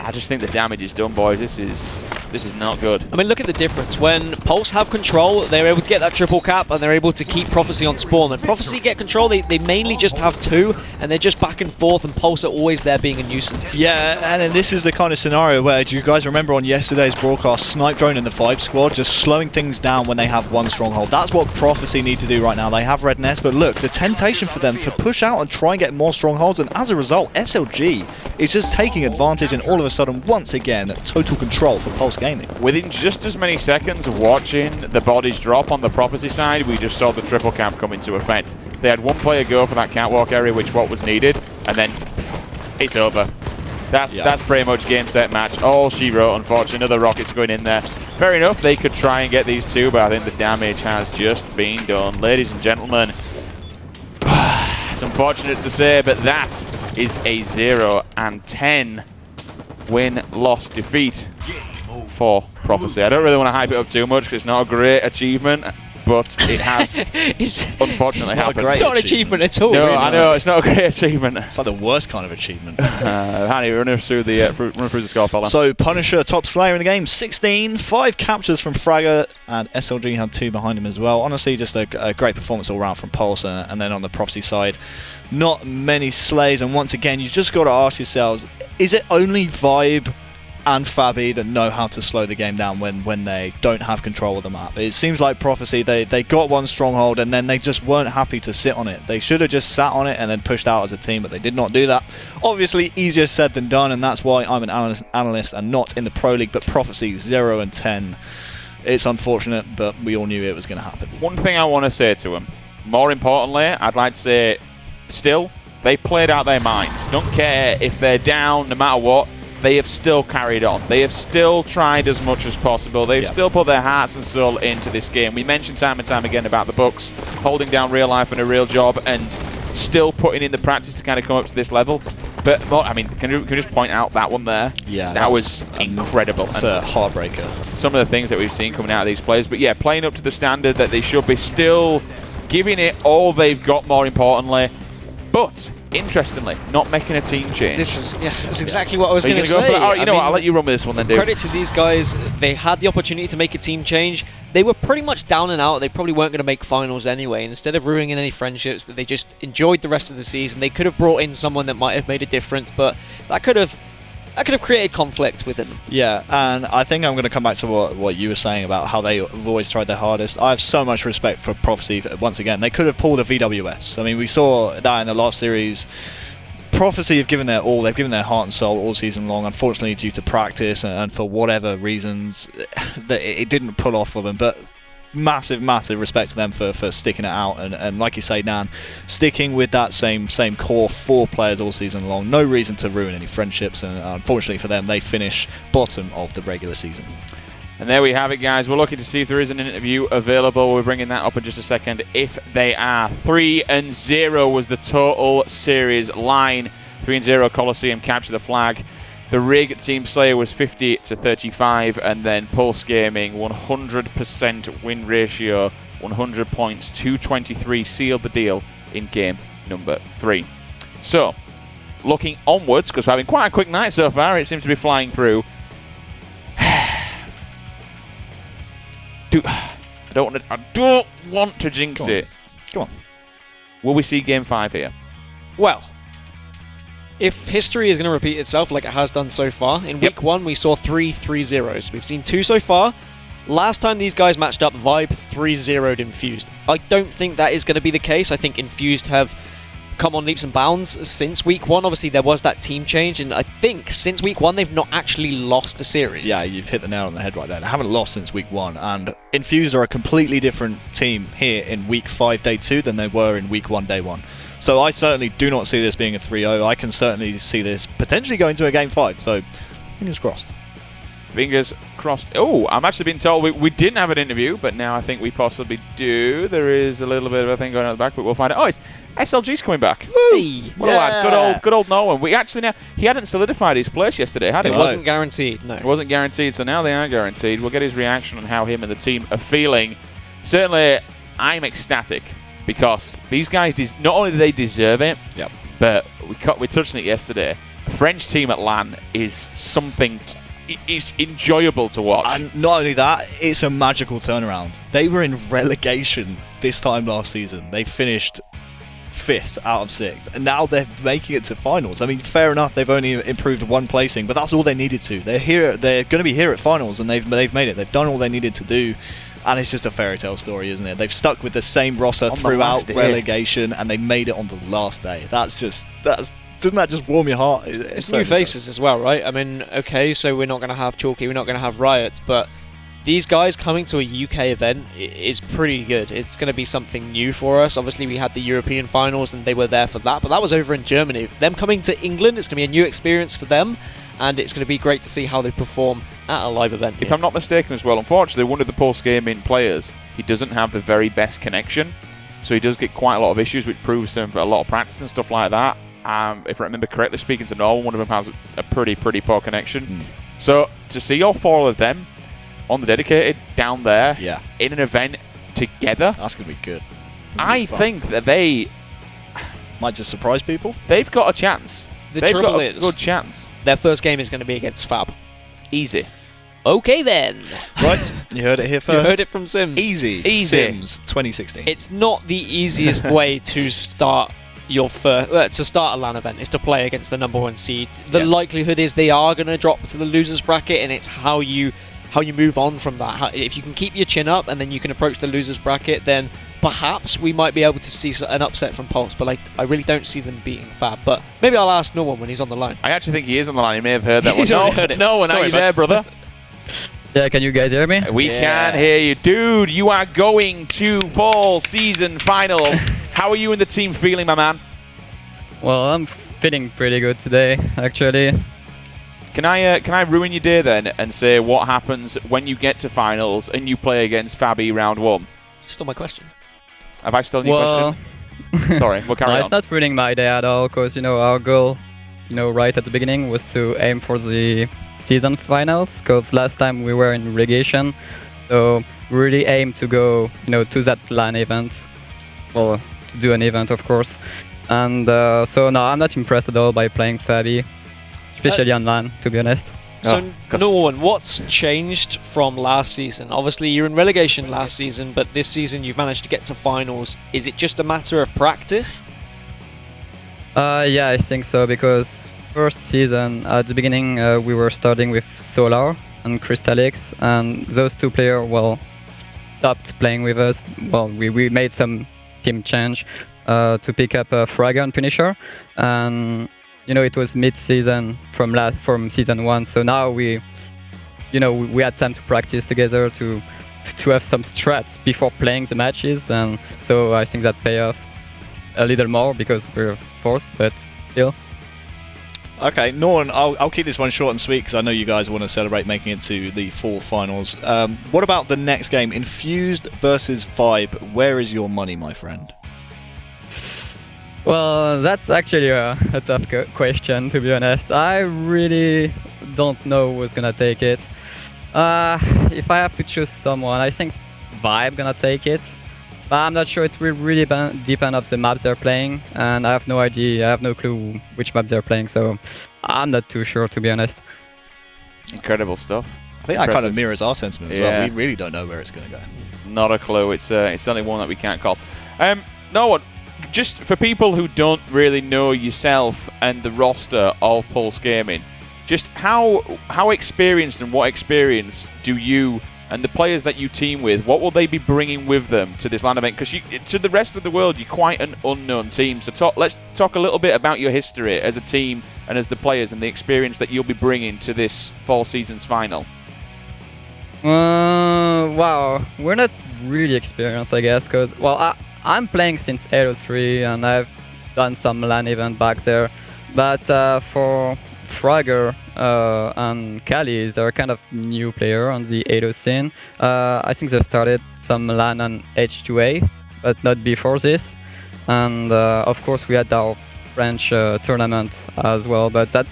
I just think the damage is done, boys. This is not good. I mean, look at the difference. When Pulse have control, they're able to get that triple cap, and they're able to keep Prophecy on spawn. When Prophecy get control, they mainly just have 2, and they're just back and forth, and Pulse are always there being a nuisance. Yeah, and then this is the kind of scenario where, do you guys remember on yesterday's broadcast, Snipe Drone and the 5 squad just slowing things down when they have 1 stronghold? That's what Prophecy need to do right now. They have Red Nest, but look, the temptation for them to push out and try and get more strongholds, and as a result, SLG is just taking advantage, and all of a sudden, once again, total control for Pulse Gaming. Within just as many seconds of watching the bodies drop on the Prophecy side, we just saw the triple cap come into effect. They had 1 player go for that catwalk area, which what was needed, and then it's over. That's pretty much game, set, match. All she wrote, unfortunately. Another rocket's going in there. Fair enough, they could try and get these 2, but I think the damage has just been done. Ladies and gentlemen, it's unfortunate to say, but that is a 0-10 win, loss, defeat for Prophecy. I don't really want to hype it up too much because it's not a great achievement, but it has unfortunately happened. It's not an achievement at all. No, I know, it's not a great achievement. It's like the worst kind of achievement. Hanny, run through the score, fella. So Punisher, top slayer in the game, 16, 5 captures from Fragger, and SLG had 2 behind him as well. Honestly, just a great performance all round from Pulse, and then on the Prophecy side, not many slays. And once again, you just got to ask yourselves, is it only Vibe and Fabi that know how to slow the game down when they don't have control of the map? It seems like Prophecy, they got 1 stronghold and then they just weren't happy to sit on it. They should have just sat on it and then pushed out as a team, but they did not do that. Obviously, easier said than done, and that's why I'm an analyst and not in the Pro League, but Prophecy 0-10. It's unfortunate, but we all knew it was going to happen. One thing I want to say to them, more importantly, I'd like to say, still, they played out their minds. Don't care if they're down, no matter what. They have still carried on. They have still tried as much as possible. They've still put their hearts and soul into this game. We mentioned time and time again about the Bucks holding down real life and a real job and still putting in the practice to kind of come up to this level. But, I mean, can you just point out that one there? Yeah. That was incredible. It's a heartbreaker. Some of the things that we've seen coming out of these players. But, yeah, playing up to the standard that they should be, still giving it all they've got, more importantly. But, interestingly, not making a team change. That's exactly what I was going to say. Go for that? All right, you know what? I'll let you run with this one then, dude. Credit to these guys. They had the opportunity to make a team change. They were pretty much down and out. They probably weren't going to make finals anyway. And instead of ruining any friendships, that they just enjoyed the rest of the season. They could have brought in someone that might have made a difference, but that could have created conflict within them. Yeah, and I think I'm going to come back to what you were saying about how they've always tried their hardest. I have so much respect for Prophecy. Once again, they could have pulled a VWS. I mean, we saw that in the last series. Prophecy have given their all. They've given their heart and soul all season long. Unfortunately, due to practice and for whatever reasons, it didn't pull off for them. But massive respect to them for sticking it out. And like you say, Dan, sticking with that same core 4 players all season long. No reason to ruin any friendships. And unfortunately for them, they finish bottom of the regular season. And there we have it, guys. We're looking to see if there is an interview available. We're bringing that up in just a second. If they are, 3-0 was the total series line. 3-0 Coliseum capture the flag. The Rig Team Slayer was 50-35, and then Pulse Gaming 100% win ratio, 100 points, 223 sealed the deal in game number 3. So, looking onwards, because we're having quite a quick night so far, it seems to be flying through. don't want to jinx it. Go on. Will we see Game 5 here? Well, if history is going to repeat itself like it has done so far, in week 1 we saw 3 3-0s. We've seen 2 so far. Last time these guys matched up, Vibe 3-0'd Infused. I don't think that is going to be the case. I think Infused have come on leaps and bounds since week 1. Obviously, there was that team change, and I think since week 1 they've not actually lost a series. Yeah, you've hit the nail on the head right there. They haven't lost since week 1, and Infused are a completely different team here in week 5, day 2 than they were in week 1, day 1. So I certainly do not see this being a 3-0. I can certainly see this potentially going to a Game 5, so fingers crossed. Fingers crossed. Oh, I'm actually being told we didn't have an interview, but now I think we possibly do. There is a little bit of a thing going on at the back, but we'll find out. Oh, it's SLG's coming back. Hey. What a lad. Good old Nolan. We actually now, he hadn't solidified his place yesterday, had he? It wasn't guaranteed, no. It wasn't guaranteed, so now they are guaranteed. We'll get his reaction on how him and the team are feeling. Certainly, I'm ecstatic because these guys, not only do they deserve it, but we touched on it yesterday. A French team at LAN is something... It's enjoyable to watch. And not only that, it's a magical turnaround. They were in relegation this time last season. They finished 5th out of 6th, and now they're making it to finals. I mean, fair enough, they've only improved 1 placing, but that's all they needed to. They're here. They're going to be here at finals, and they've made it. They've done all they needed to do, and it's just a fairy tale story, isn't it? They've stuck with the same roster throughout relegation, and they made it on the last day. Doesn't that just warm your heart? It's new faces as well, right? I mean, okay, so we're not going to have Chalky, we're not going to have Riot, but these guys coming to a UK event is pretty good. It's going to be something new for us. Obviously, we had the European finals and they were there for that, but that was over in Germany. Them coming to England, it's going to be a new experience for them, and it's going to be great to see how they perform at a live event. If I'm not mistaken as well, unfortunately, one of the post-gaming players, he doesn't have the very best connection, so he does get quite a lot of issues, which proves to him a lot of practice and stuff like that. If I remember correctly, speaking to Noel, one of them has a pretty poor connection. So to see all 4 of them on the dedicated down there in an event together, that's going to be good. I think that they might just surprise people. They've got a chance. They've got a good chance. Their first game is going to be against Fab. Easy. Okay then. Right, you heard it here first. You heard it from Sims. Easy. Sims 2016. It's not the easiest way to start your first to start a LAN event is to play against the #1 seed. The likelihood is they are going to drop to the losers bracket, and it's how you move on from that. If you can keep your chin up and then you can approach the losers bracket, then perhaps we might be able to see an upset from Pulse. But I really don't see them beating Fab. But maybe I'll ask Norman when he's on the line. I actually think he is on the line. He may have heard that one. No, are you there, brother? Yeah, can you guys hear me? We can hear you. Dude, you are going to fall season finals. How are you and the team feeling, my man? Well, I'm feeling pretty good today, actually. Can I ruin your day then and say what happens when you get to finals and you play against Fabi round 1? Stole my question. Have I stolen your question? Sorry, we'll carry on. It's not ruining my day at all, because our goal, right at the beginning was to aim for the season finals, because last time we were in relegation, so we really aim to go, to that LAN event, well, to do an event, of course. And so no, I'm not impressed at all by playing Fabi, especially on LAN, to be honest. So, Norman, what's changed from last season? Obviously, you're in relegation last season, but this season you've managed to get to finals. Is it just a matter of practice? Yeah, I think so, because first season, at the beginning, we were starting with Solar and Crystalix, and those 2 players, stopped playing with us. Well, we made some team change to pick up a Fragger and Punisher, and it was mid-season from season 1. So now we had time to practice together to have some strats before playing the matches, and so I think that pay off a little more because we're 4th, but still. Okay, Norn, I'll keep this one short and sweet because I know you guys want to celebrate making it to the 4 finals. What about the next game, Infused versus Vibe? Where is your money, my friend? Well, that's actually a tough question, to be honest. I really don't know who's gonna take it. If I have to choose someone, I think Vibe gonna take it. But I'm not sure. It will really depend on the maps they're playing, and I have no idea. I have no clue which map they're playing, so I'm not too sure, to be honest. Incredible stuff. I think that kind of mirrors our sentiment as well. We really don't know where it's going to go. Not a clue. It's certainly one that we can't call. No one. Just for people who don't really know yourself and the roster of Pulse Gaming, just how experienced and what experience do you and the players that you team with, what will they be bringing with them to this LAN event? Because to the rest of the world, you're quite an unknown team. So let's talk a little bit about your history as a team and as the players and the experience that you'll be bringing to this fall season's final. Wow, we're not really experienced, I guess, because, well, I'm playing since 803 and I've done some LAN event back there. But for Fragger and Kali, they're kind of new player on the 80 scene. I think they've started some LAN on H2A, but not before this. And of course we had our French tournament as well, but that's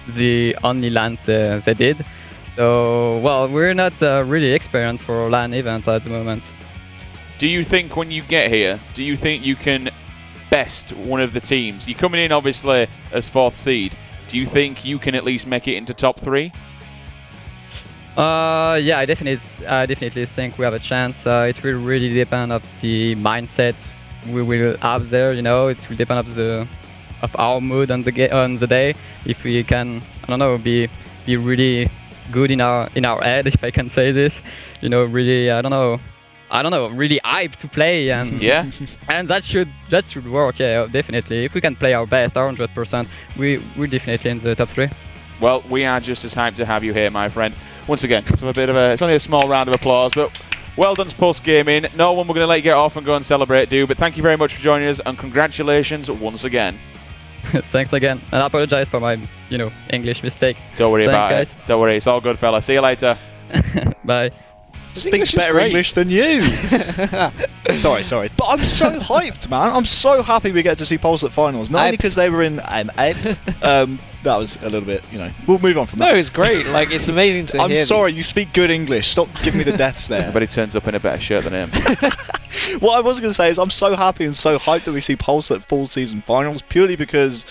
the only LAN they did. So, well, we're not really experienced for LAN event at the moment. Do you think when you get here, do you think you can best one of the teams? You're coming in obviously as 4th seed. Do you think you can at least make it into top 3? Yeah, I definitely think we have a chance. It will really depend on the mindset we will have there. You know, it will depend of our mood on the day. If we can, I don't know, be really good in our head, if I can say this. You know, really, I don't know, really hyped to play, and yeah, and that should work. Yeah, definitely. If we can play our best, 100%, we're definitely in the top 3. Well, we are just as hyped to have you here, my friend. Once again, it's only a small round of applause, but well done to Pulse Gaming. No one we're going to let you get off and go and celebrate, but thank you very much for joining us, and congratulations once again. Thanks again, and I apologize for my, English mistakes. Don't worry about guys. it. Don't worry, it's all good, fella. See you later. Bye. Speaks better English than you. sorry. But I'm so hyped, man. I'm so happy we get to see Pulse at finals. Not only because they were in that was a little bit, We'll move on from that. No, it's great. Like, it's amazing to hear I'm sorry, you speak good English. Stop giving me the deaths there. Everybody turns up in a better shirt than him. What I was going to say is I'm so happy and so hyped that we see Pulse at full season finals, purely because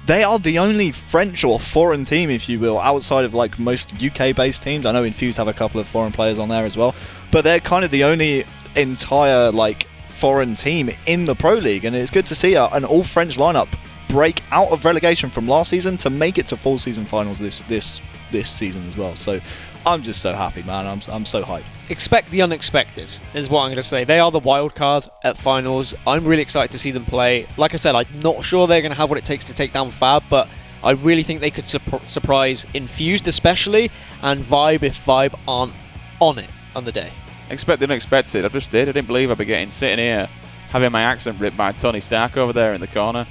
they are the only French or foreign team, if you will, outside of like most UK-based teams. I know Infused have a couple of foreign players on there as well, but they're kind of the only entire like foreign team in the Pro League, and it's good to see an all-French lineup break out of relegation from last season to make it to full season finals this season as well. So I'm just so happy, man. I'm so hyped. Expect the unexpected is what I'm going to say. They are the wild card at finals. I'm really excited to see them play. Like I said, I'm not sure they're going to have what it takes to take down Fab, but I really think they could surprise Infused especially, and Vibe if Vibe aren't on it on the day. Expect the unexpected. I just did. I didn't believe I'd be sitting here having my accent ripped by Tony Stark over there in the corner.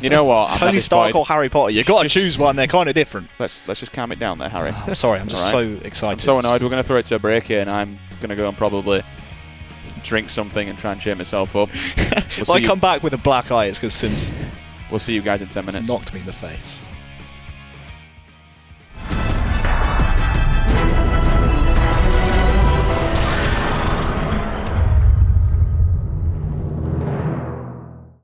You know what? Tony Stark or Harry Potter? You've got to choose one. They're kind of different. Let's just calm it down there, Harry. I'm sorry. I'm just so excited. I'm so annoyed. We're going to throw it to a break here, and I'm going to go and probably drink something and try and cheer myself up. If I come back with a black eye, it's because Sims. We'll see you guys in 10 minutes. Knocked me in the face.